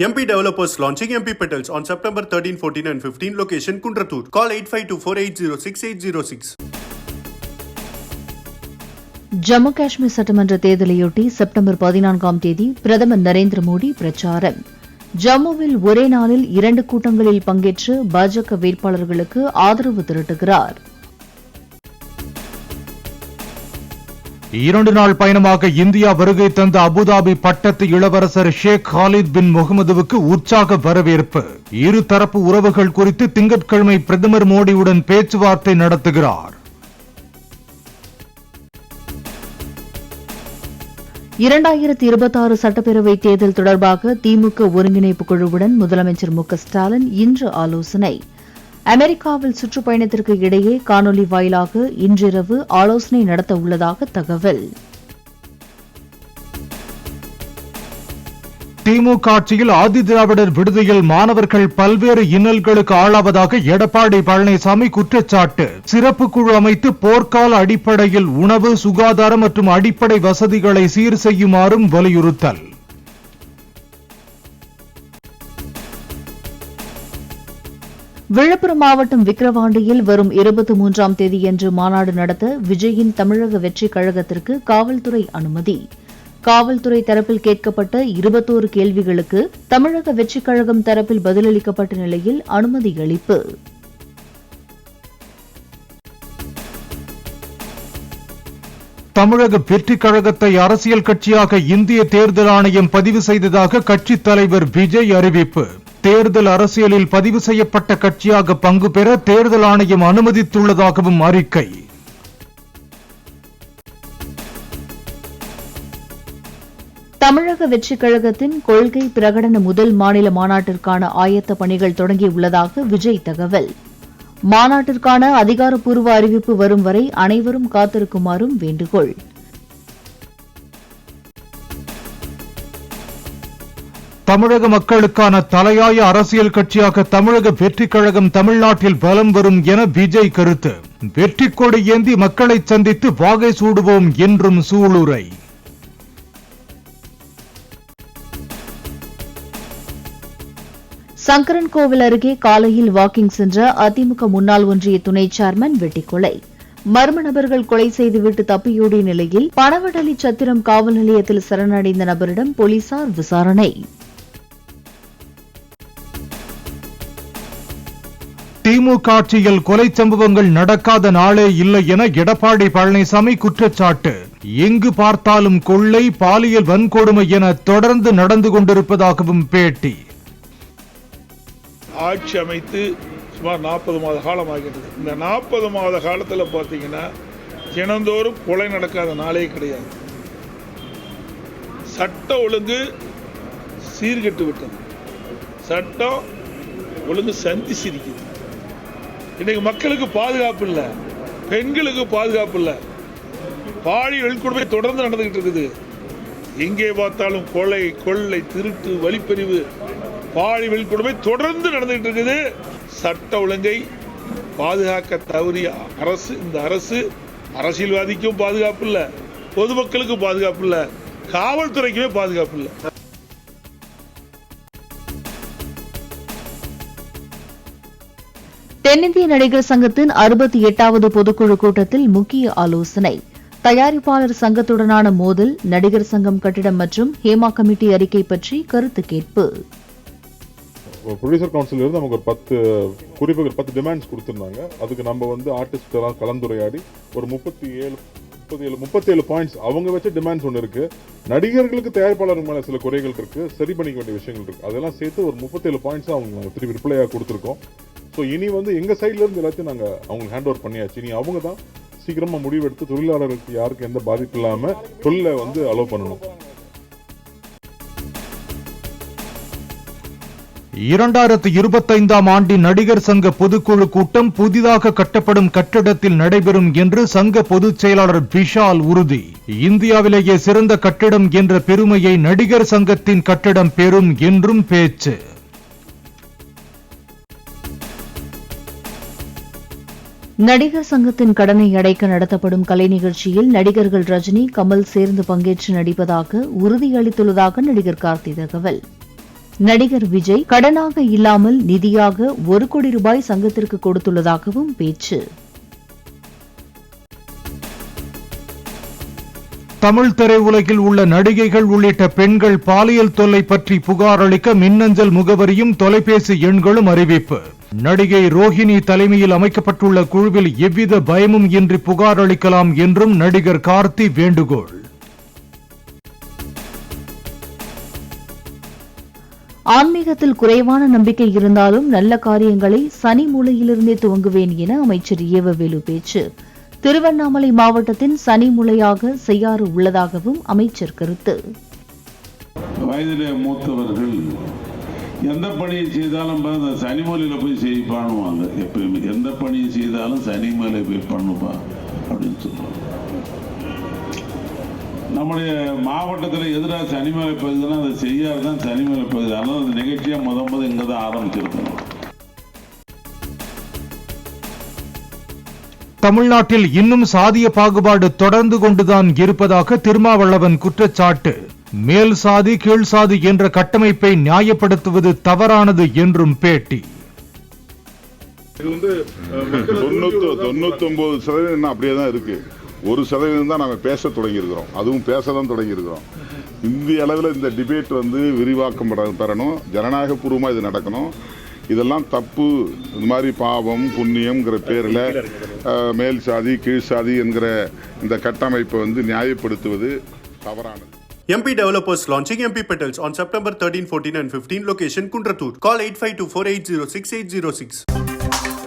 MP developers launching MP Petals on September 13, 14 and 15. Location Kundratur. Call 8524806806. Jammu Kashmir சட்டமன்ற தேர்தலையொட்டி September 14ஆம் தேதி பிரதமர் நரேந்திர மோடி பிரச்சாரம். ஜம்முவில் ஒரே நாளில் 2 கூட்டங்களில் பங்கேற்று பாஜக வேட்பாளர்களுக்கு ஆதரவு திரட்டுகிறார். 2 நாள் பயணமாக இந்தியா வருகை தந்த அபுதாபி பட்டத்து இளவரசர் ஷேக் காலித் பின் முகமதுவுக்கு உற்சாக வரவேற்பு. இருதரப்பு உறவுகள் குறித்து திங்கட்கிழமை பிரதமர் மோடியுடன் பேச்சுவார்த்தை நடத்துகிறார். 2026 சட்டப்பேரவை தேர்தல் தொடர்பாக திமுக ஒருங்கிணைப்பு குழுவுடன் முதலமைச்சர் மு.க.ஸ்டாலின் இன்று ஆலோசனை. அமெரிக்காவில் சுற்றுப்பயணத்திற்கு இடையே காணொலி வாயிலாக இன்றிரவு ஆலோசனை நடத்த உள்ளதாக தகவல். திமுக ஆட்சியில் ஆதிதிராவிடர் விடுதியில் மாணவர்கள் பல்வேறு இன்னல்களுக்கு ஆளாவதாக எடப்பாடி பழனிசாமி குற்றச்சாட்டு. சிறப்பு குழு அமைத்து போர்க்கால அடிப்படையில் உணவு, சுகாதாரம் மற்றும் அடிப்படை வசதிகளை சீர் செய்யுமாறும் வலியுறுத்தல். விழுப்புரம் மாவட்டம் விக்கிரவாண்டியில் வரும் 23ஆம் தேதியன்று மாநாடு நடத்த விஜயின் தமிழக வெற்றிக் கழகத்திற்கு காவல்துறை அனுமதி. காவல்துறை தரப்பில் கேட்கப்பட்ட 21 கேள்விகளுக்கு தமிழக வெற்றிக் கழகம் தரப்பில் பதிலளிக்கப்பட்ட நிலையில் அனுமதி அளிப்பு. தமிழக வெற்றிக் கழகத்தை அரசியல் கட்சியாக இந்திய தேர்தல் ஆணையம் பதிவு செய்ததாக கட்சித் தலைவர் விஜய் அறிவிப்பு. தேர்தல் அரசியலில் பதிவு செய்யப்பட்ட கட்சியாக பங்கு பெற தேர்தல் ஆணையம் அனுமதித்துள்ளதாகவும் அறிக்கை. தமிழக வெற்றிக் கழகத்தின் கொள்கை பிரகடன முதல் மாநில மாநாட்டிற்கான ஆயத்த பணிகள் தொடங்கியுள்ளதாக விஜய் தகவல். மாநாட்டிற்கான அதிகாரப்பூர்வ அறிவிப்பு வரும் வரை அனைவரும் காத்திருக்குமாறும் வேண்டுகோள். தமிழக மக்களுக்கான தலையாய அரசியல் கட்சியாக தமிழக வெற்றிக் கழகம் தமிழ்நாட்டில் பலம் வரும் என விஜய் கருத்து. வெற்றிக் கொடி ஏந்தி மக்களை சந்தித்து வாகை சூடுவோம் என்றும் சூளுரை. சங்கரன்கோவில் அருகே காலையில் வாக்கிங் சென்ற அதிமுக முன்னாள் ஒன்றிய துணை சேர்மன் வெட்டிக்கொலை. மர்ம நபர்கள் கொலை செய்துவிட்டு தப்பியோடிய நிலையில் பனவடலி சத்திரம் காவல் நிலையத்தில் சரணடைந்த நபரிடம் போலீசார் விசாரணை. திமுக ஆட்சியில் கொலை சம்பவங்கள் நடக்காத நாளே இல்லை என எடப்பாடி பழனிசாமி குற்றச்சாட்டு. எங்கு பார்த்தாலும் கொள்ளை, பாலியல் வன்கொடுமை என தொடர்ந்து நடந்து கொண்டிருப்பதாகவும் பேட்டி. ஆட்சி அமைத்து சுமார் 40 மாத காலம் ஆகிறது. இந்த 40 மாத காலத்தில் பார்த்தீங்கன்னா தினந்தோறும் கொலை நடக்காத நாளே கிடையாது. சட்ட ஒழுங்கு சீர்கெட்டு விட்டது. சட்டம் ஒழுங்கு சந்தி சிரிக்குது. இன்னைக்கு மக்களுக்கு பாதுகாப்பு இல்லை, பெண்களுக்கு பாதுகாப்பு இல்லை, பாலியல் வன்கொடுமை தொடர்ந்து நடந்துகிட்டு இருக்குது. எங்கே பார்த்தாலும் கொலை, கொள்ளை, திருட்டு, வழிப்பறிவு, பாலியல் வன்கொடுமை தொடர்ந்து நடந்துகிட்டு இருக்குது. சட்ட ஒழுங்கை பாதுகாக்க தவறிய அரசு, இந்த அரசு அரசியல்வாதிக்கும் பாதுகாப்பு இல்லை, பொதுமக்களுக்கும் பாதுகாப்பு இல்லை, காவல்துறைக்குமே பாதுகாப்பு இல்லை. தென்னிந்திய நடிகர் சங்கத்தின் 68வது பொதுக்குழு கூட்டத்தில் முக்கிய ஆலோசனை. தயாரிப்பாளர் சங்கத்துடனான மோதல், நடிகர் சங்கம் கட்டிடம் மற்றும் ஹேமா கமிட்டி அறிக்கை பற்றி கருத்து கேட்பு. ப்ரொடியூசர் கவுன்சில் இருந்து நமக்கு ஒரு 10 குறிப்புகள், 10 டிமாண்ட்ஸ் கொடுத்திருந்தாங்க. அதுக்கு நம்ம ஆர்டிஸ்ட் எல்லாம் கலந்துரையாடி ஒரு 37 பாயிண்ட்ஸ் அவங்க வச்ச டிமாண்ட்ஸ் ஒன்று இருக்கு. நடிகர்களுக்கு தயாரிப்பாளர்கள் மேல சில குறைகள் இருக்கு, சரி பண்ணிக்க வேண்டிய விஷயங்கள் இருக்கு. அதெல்லாம் சேர்த்து ஒரு 37 பாயிண்ட்ஸ் அவங்க திருப்பி ரிப்ளையா கொடுத்துருக்கோம். ஸோ இனி எங்க சைட்ல இருந்து எல்லாத்தையும் நாங்கள் அவங்களுக்கு ஹேண்ட் ஓவர் பண்ணியாச்சு. இனி அவங்க தான் சீக்கிரமா முடிவெடுத்து தொழிலாளர்களுக்கு யாருக்கு எந்த பாதிப்பு இல்லாம தொழிலை அலோவ் பண்ணணும். 2025ஆம் ஆண்டின் நடிகர் சங்க பொதுக்குழு கூட்டம் புதிதாக கட்டப்படும் கட்டிடத்தில் நடைபெறும் என்று சங்க பொதுச் செயலாளர் விஷால் உறுதி. இந்தியாவிலேயே சிறந்த கட்டிடம் என்ற பெருமையை நடிகர் சங்கத்தின் கட்டிடம் பெறும் என்றும் பேச்சு. நடிகர் சங்கத்தின் கடனை அடைக்க நடத்தப்படும் கலை நிகழ்ச்சியில் நடிகர்கள் ரஜினி, கமல் சேர்ந்து பங்கேற்று நடிப்பதாக உறுதியளித்துள்ளதாக நடிகர் கார்த்தி தகவல். நடிகர் விஜய் கடனாக இல்லாமல் நிதியாக 1 கோடி ரூபாய் சங்கத்திற்கு கொடுத்துள்ளதாகவும் பேச்சு. தமிழ் திரையுலகில் உள்ள நடிகைகள் உள்ளிட்ட பெண்கள் பாலியல் தொல்லை பற்றி புகார் அளிக்க மின்னஞ்சல் முகவரியும் தொலைபேசி எண்களும் அறிவிப்பு. நடிகை ரோஹிணி தலைமையில் அமைக்கப்பட்டுள்ள குழுவில் எவ்வித பயமும் இன்றி புகார் அளிக்கலாம் என்றும் நடிகர் கார்த்தி வேண்டுகோள். ஆன்மீகத்தில் குறைவான நம்பிக்கை இருந்தாலும் நல்ல காரியங்களை சனி மூலையிலிருந்தே துவங்குவேன் என அமைச்சர் ஏவவேலு பேச்சு. திருவண்ணாமலை மாவட்டத்தின் சனி மூலையாக செய்யாறு உள்ளதாகவும் அமைச்சர் கருத்து. வயதிலே மூத்தவர்கள் எந்த பணியை செய்தாலும் அந்த சனிமலையில் போய் செய்வானுவாங்க. எப்பயுமே எந்த பணியை செய்தாலும் சனிமலை போய் பண்ணுப்பா அப்படின்னு சொல்லுவாங்க. நம்முடைய மாவட்டத்தில் எதிராக சனிமலை பகுதினா அதை செய்யாது தான் சனிமலை பகுதி. அதனால் அந்த நிகழ்ச்சியாக முத இங்கே தான் ஆரம்பிச்சிருக்கணும். தமிழ்நாட்டில் இன்னும் சாதிய பாகுபாடு தொடர்ந்து கொண்டுதான் இருப்பதாக திருமாவளவன் குற்றச்சாட்டு. மேல் சாதி கீழ் சாதி என்ற கட்டமைப்பை நியாயப்படுத்துவது தவறானது என்றும் பேட்டி. இது வந்து 99% அப்படியே தான் இருக்கு. 1% தான் நாம பேச தொடங்கி இருக்கிறோம். அதுவும் பேசதான் தொடங்கி இருக்கிறோம். இந்திய அளவில் இந்த டிபேட் வந்து விரிவாக்கம் பெறணும். ஜனநாயக பூர்வமா இது நடக்கணும். இதெல்லாம் தப்பு. இந்த மாதிரி பாவம் புண்ணியம்ங்கிற பேரில் மேல் சாதி கீழ் சாதி என்கிற இந்த கட்டமைப்பை வந்து நியாயப்படுத்துவது தவறானது. MP developers launching MP Petals on September 13, 14 and 15. Location Kundratur. Call 8524806806.